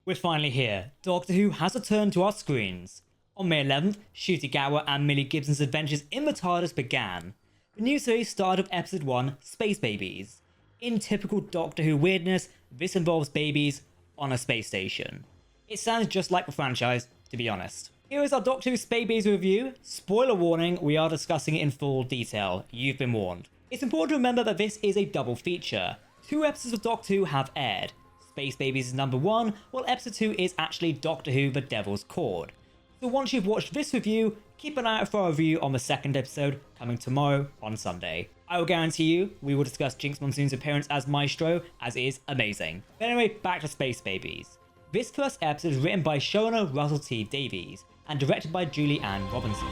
We're finally here. Doctor Who has returned to our screens. On May 11th, Ncuti, Gatwa and Millie Gibson's adventures in the Tardis began. The new series started with episode 1, Space Babies. In typical Doctor Who weirdness, this involves babies on a space station. It sounds just like the franchise, to be honest. Here is our Doctor Who Space Babies review. Spoiler warning, we are discussing it in full detail. You've been warned. It's important to remember that this is a double feature. 2 episodes of Doctor Who have aired. Space Babies is number 1, while episode 2 is actually Doctor Who The Devil's Cord. So once you've watched this review, keep an eye out for our review on the second episode coming tomorrow on Sunday. I will guarantee you, we will discuss Jinx Monsoon's appearance as Maestro, as it is amazing. But anyway, back to Space Babies. This first episode is written by showrunner Russell T Davies and directed by Julie Ann Robinson.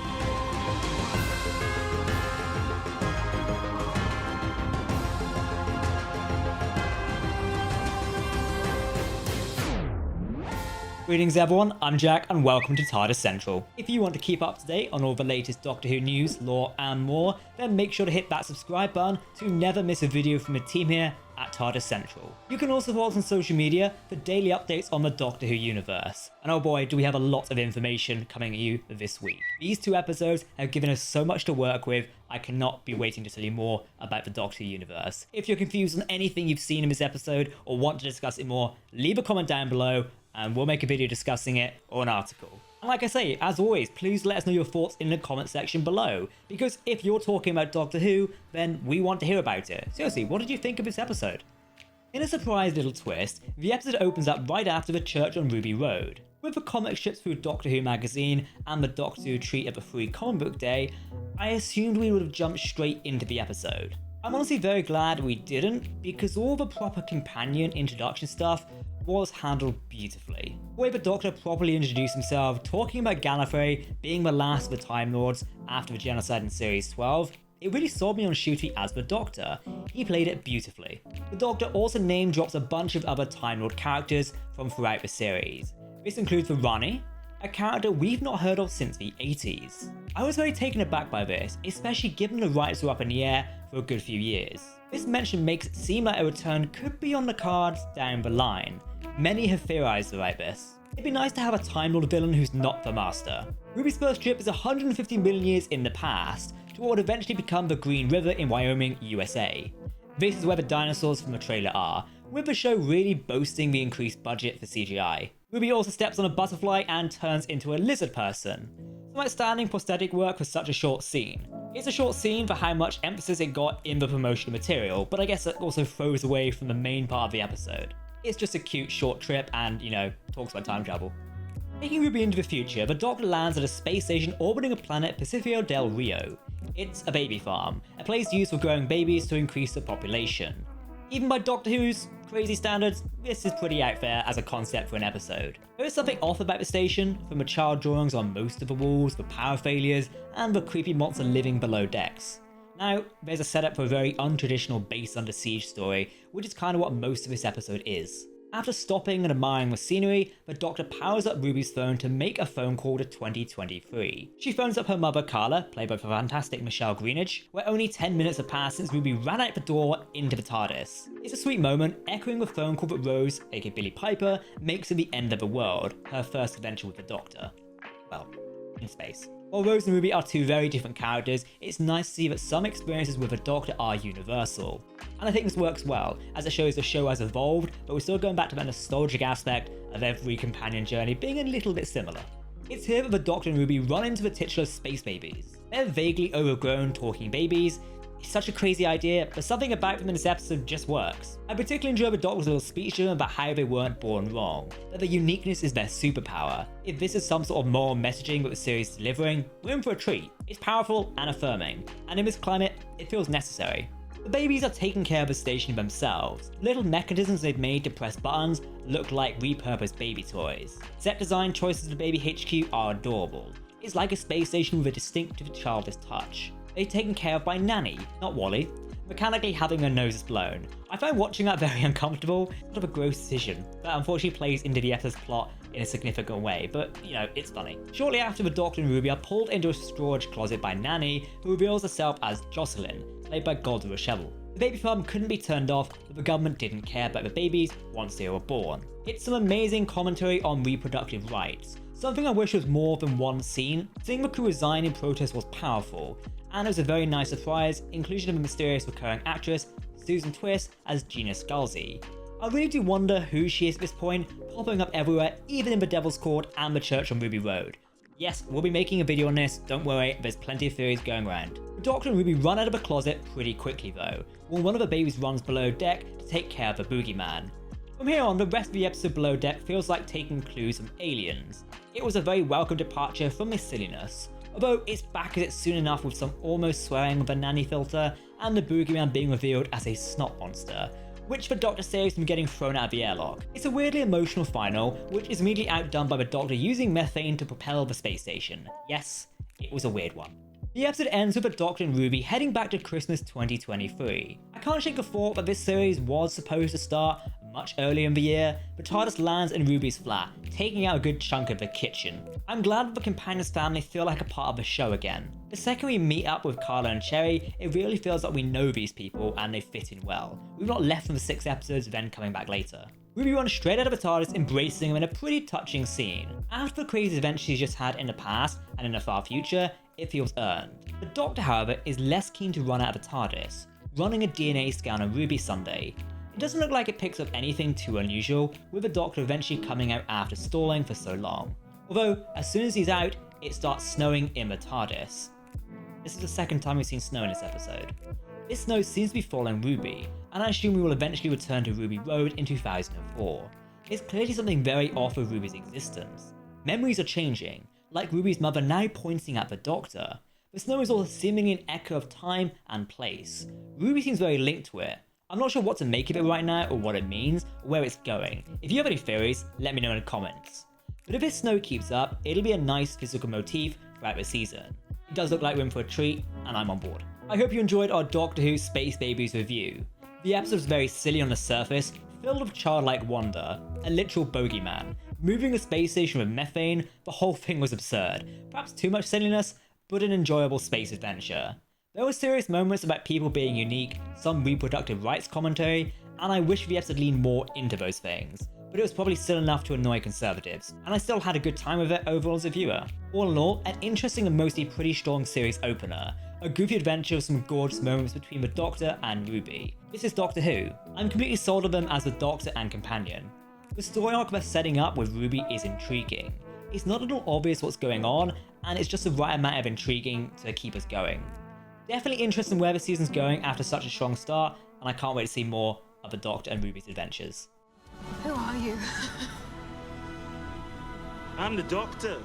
Greetings everyone, I'm Jack and welcome to Tardis Central. If you want to keep up to date on all the latest Doctor Who news, lore and more, then make sure to hit that subscribe button to never miss a video from the team here at Tardis Central. You can also follow us on social media for daily updates on the Doctor Who universe. And oh boy, do we have a lot of information coming at you this week. These 2 episodes have given us so much to work with, I cannot be waiting to tell you more about the Doctor Who universe. If you're confused on anything you've seen in this episode or want to discuss it more, leave a comment down below and we'll make a video discussing it or an article. And like I say, as always, please let us know your thoughts in the comment section below, because if you're talking about Doctor Who, then we want to hear about it. Seriously, what did you think of this episode? In a surprise little twist, the episode opens up right after the church on Ruby Road. With the comic strips through Doctor Who magazine and the Doctor Who treat of a free comic book day, I assumed we would have jumped straight into the episode. I'm honestly very glad we didn't, because all the proper companion introduction stuff was handled beautifully. The way the Doctor properly introduced himself, talking about Gallifrey being the last of the Time Lords after the genocide in Series 12, it really sold me on Ncuti as the Doctor. He played it beautifully. The Doctor also name drops a bunch of other Time Lord characters from throughout the series. This includes the Rani, a character we've not heard of since the 80s. I was very taken aback by this, especially given the rights were up in the air for a good few years. This mention makes it seem like a return could be on the cards down the line. Many have theorized about this. It'd be nice to have a Time Lord villain who's not the Master. Ruby's first trip is 150 million years in the past, to what would eventually become the Green River in Wyoming, USA. This is where the dinosaurs from the trailer are, with the show really boasting the increased budget for CGI. Ruby also steps on a butterfly and turns into a lizard person. Some outstanding prosthetic work for such a short scene. It's a short scene for how much emphasis it got in the promotional material, but I guess that also throws away from the main part of the episode. It's just a cute short trip and, you know, talks about time travel. Taking Ruby into the future, the Doctor lands at a space station orbiting a planet Pacifico del Rio. It's a baby farm, a place used for growing babies to increase the population. Even by Doctor Who's crazy standards, this is pretty out there as a concept for an episode. There is something off about the station, from the child drawings on most of the walls, the power failures, and the creepy monster living below decks. Now, there's a setup for a very untraditional base under siege story, which is kind of what most of this episode is. After stopping and admiring the scenery, the Doctor powers up Ruby's phone to make a phone call to 2023. She phones up her mother Carla, played by the fantastic Michelle Greenidge, where only 10 minutes have passed since Ruby ran out the door into the TARDIS. It's a sweet moment, echoing the phone call that Rose, aka Billie Piper, makes at the end of the world, her first adventure with the Doctor. Well, in space. While Rose and Ruby are 2 very different characters, it's nice to see that some experiences with the Doctor are universal. And I think this works well, as it shows the show has evolved, but we're still going back to that nostalgic aspect of every companion journey being a little bit similar. It's here that the Doctor and Ruby run into the titular Space Babies. They're vaguely overgrown talking babies. It's such a crazy idea, but something about them in this episode just works. I particularly enjoy the Doctor's little speech to them about how they weren't born wrong, that their uniqueness is their superpower. If this is some sort of moral messaging that the series is delivering, we're in for a treat. It's powerful and affirming, and in this climate, it feels necessary. The babies are taking care of the station themselves. The little mechanisms they've made to press buttons look like repurposed baby toys. Set design choices of the baby HQ are adorable. It's like a space station with a distinctive childish touch. They're taken care of by Nanny, not Wally, mechanically having their noses blown. I find watching that very uncomfortable, sort of a gross decision, that unfortunately plays into the episode's plot in a significant way, but, you know, it's funny. Shortly after, the Doctor and Ruby are pulled into a storage closet by Nanny, who reveals herself as Jocelyn, played by Golda Rochelle. The baby farm couldn't be turned off, but the government didn't care about the babies once they were born. It's some amazing commentary on reproductive rights, something I wish was more than one scene. Seeing the crew resign in protest was powerful, and it was a very nice surprise, inclusion of a mysterious recurring actress, Susan Twist, as Gina Scalzi. I really do wonder who she is at this point, popping up everywhere, even in the Devil's Court and the church on Ruby Road. Yes, we'll be making a video on this, don't worry, there's plenty of theories going around. The Doctor and Ruby run out of the closet pretty quickly though, when one of the babies runs below deck to take care of the boogeyman. From here on, the rest of the episode below deck feels like taking clues from Aliens. It was a very welcome departure from this silliness, although it's back at it soon enough with some almost swearing with a nanny filter and the boogeyman being revealed as a snot monster, which the Doctor saves from getting thrown out of the airlock. It's a weirdly emotional final, which is immediately outdone by the Doctor using methane to propel the space station. Yes, it was a weird one. The episode ends with the Doctor and Ruby heading back to Christmas 2023. I can't shake the thought that this series was supposed to start much earlier in the year, but Tardis lands in Ruby's flat, taking out a good chunk of the kitchen. I'm glad that the Companions family feel like a part of the show again. The second we meet up with Carla and Cherry, it really feels like we know these people and they fit in well. We've not left from the 6 episodes, then coming back later. Ruby runs straight out of the TARDIS, embracing him in a pretty touching scene. After the crazy events she's just had in the past and in the far future, it feels earned. The Doctor, however, is less keen to run out of the TARDIS, running a DNA scan on Ruby Sunday. It doesn't look like it picks up anything too unusual, with the Doctor eventually coming out after stalling for so long. Although, as soon as he's out, it starts snowing in the TARDIS. This is the second time we've seen snow in this episode. This snow seems to be following Ruby, and I assume we will eventually return to Ruby Road in 2004. It's clearly something very off of Ruby's existence. Memories are changing, like Ruby's mother now pointing at the Doctor. The snow is all seemingly an echo of time and place. Ruby seems very linked to it. I'm not sure what to make of it right now or what it means or where it's going. If you have any theories, let me know in the comments. But if this snow keeps up, it'll be a nice physical motif throughout the season. It does look like room for a treat, and I'm on board. I hope you enjoyed our Doctor Who Space Babies review. The episode was very silly on the surface, filled with childlike wonder, a literal bogeyman, moving a space station with methane. The whole thing was absurd, perhaps too much silliness, but an enjoyable space adventure. There were serious moments about people being unique, some reproductive rights commentary, and I wish the episode leaned more into those things, but it was probably still enough to annoy conservatives, and I still had a good time with it overall as a viewer. All in all, an interesting and mostly pretty strong series opener, a goofy adventure with some gorgeous moments between the Doctor and Ruby. This is Doctor Who. I'm completely sold on them as the Doctor and companion. The story arc they're setting up with Ruby is intriguing. It's not at all obvious what's going on, and it's just the right amount of intriguing to keep us going. Definitely interested in where the season's going after such a strong start, and I can't wait to see more of the Doctor and Ruby's adventures. Who are you? I'm the Doctor.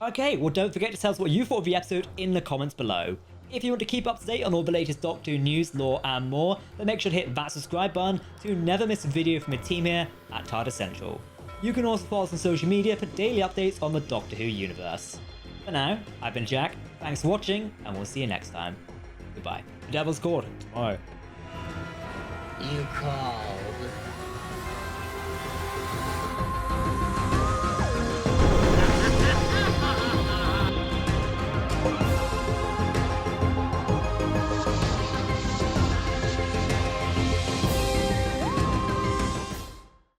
Okay, well don't forget to tell us what you thought of the episode in the comments below. If you want to keep up to date on all the latest Doctor Who news, lore and more, then make sure to hit that subscribe button to never miss a video from the team here at Tardis Central. You can also follow us on social media for daily updates on the Doctor Who universe. For now, I've been Jack, thanks for watching, and we'll see you next time. Goodbye. The Devil's Court, tomorrow. You called.